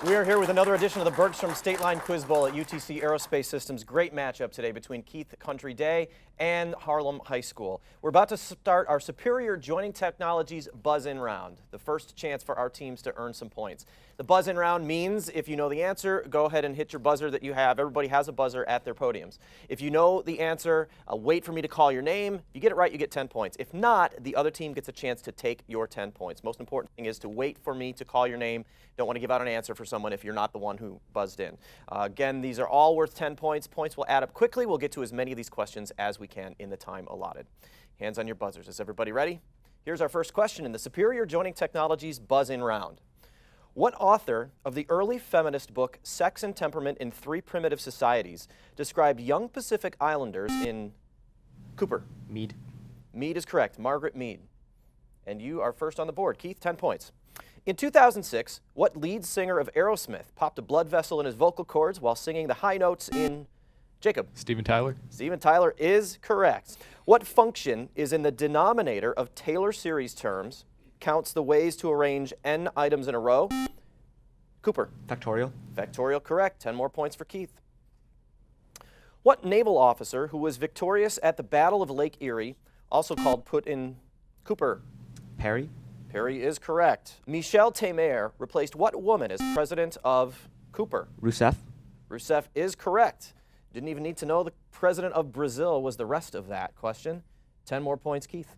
We are here with another edition of the Bergstrom State Line Quiz Bowl at UTC Aerospace Systems. Great matchup today between Keith Country Day and Harlem High School. We're about to start our Superior Joining Technologies Buzz-In Round, the first chance for our teams to earn some points. The Buzz-In Round means if you know the answer, go ahead and hit your buzzer that you have. Everybody has a buzzer at their podiums. If you know the answer, wait for me to call your name. If you get it right, you get 10 points. If not, the other team gets a chance to take your 10 points. Most important thing is to wait for me to call your name. Don't want to give out an answer for someone if you're not the one who buzzed in. Again, these are all worth 10 points. Points will add up quickly. We'll get to as many of these questions as we can in the time allotted. Hands on your buzzers. Is everybody ready? Here's our first question in the Superior Joining Technologies Buzz-In Round. What author of the early feminist book Sex and Temperament in Three Primitive Societies described young Pacific Islanders in Cooper? Mead. Mead is correct. Margaret Mead. And you are first on the board. Keith, 10 points. In 2006, what lead singer of Aerosmith popped a blood vessel in his vocal cords while singing the high notes in Jacob? Steven Tyler. Steven Tyler is correct. What function is in the denominator of Taylor series terms, counts the ways to arrange n items in a row? Cooper. Factorial. Factorial, correct. 10 more points for Keith. What naval officer who was victorious at the Battle of Lake Erie, also called put in Cooper? Perry. Perry is correct. Michel Temer replaced what woman as president of Cooper? Rousseff. Rousseff is correct. Didn't even need to know the president of Brazil was the rest of that question. 10 more points, Keith.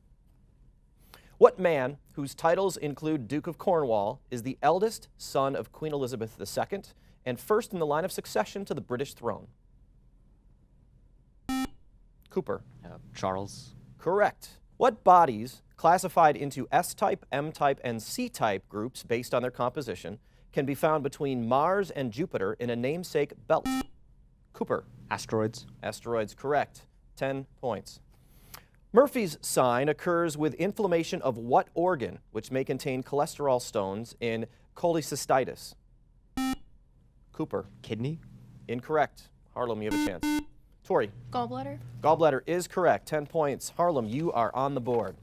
What man, whose titles include Duke of Cornwall, is the eldest son of Queen Elizabeth II and first in the line of succession to the British throne? Cooper. Charles. Correct. What bodies, classified into S-type, M-type, and C-type groups based on their composition, can be found between Mars and Jupiter in a namesake belt? Cooper. Asteroids. Asteroids, correct. 10 points. Murphy's sign occurs with inflammation of what organ, which may contain cholesterol stones in cholecystitis? Cooper. Kidney. Incorrect. Harlem, you have a chance. Tori. Gallbladder. Gallbladder is correct. 10 points. Harlem, you are on the board.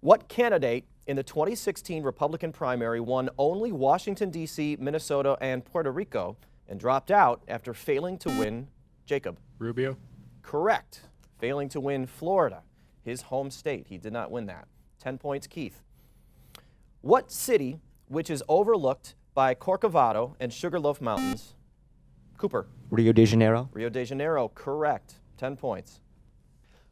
What candidate in the 2016 Republican primary won only Washington, D.C., Minnesota, and Puerto Rico and dropped out after failing to win Jacob? Rubio. Correct. Failing to win Florida, his home state. He did not win that. 10 points, Keith. What city, which is overlooked by Corcovado and Sugarloaf Mountains? Cooper. Rio de Janeiro. Rio de Janeiro, correct. 10 points.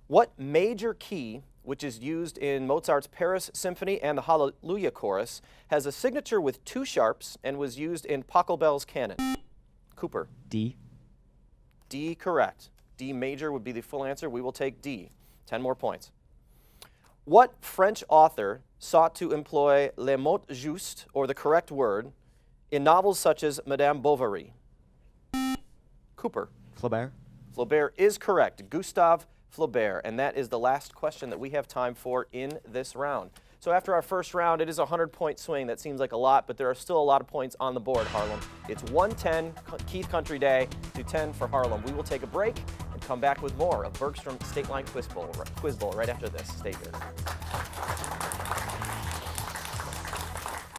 What major key, which is used in Mozart's Paris Symphony and the Hallelujah Chorus, has a signature with two sharps and was used in Pachelbel's canon? Cooper. D. D, correct. D major would be the full answer. We will take D. 10 more points. What French author sought to employ le mot juste, or the correct word, in novels such as Madame Bovary? Cooper. Flaubert. Flaubert is correct. Gustave Flaubert. And that is the last question that we have time for in this round. So after our first round, it is a 100-point swing. That seems like a lot, but there are still a lot of points on the board, Harlem. It's 110 Keith Country Day to 10 for Harlem. We will take a break and come back with more of Bergstrom State Line Quiz Bowl right after this. Stay here.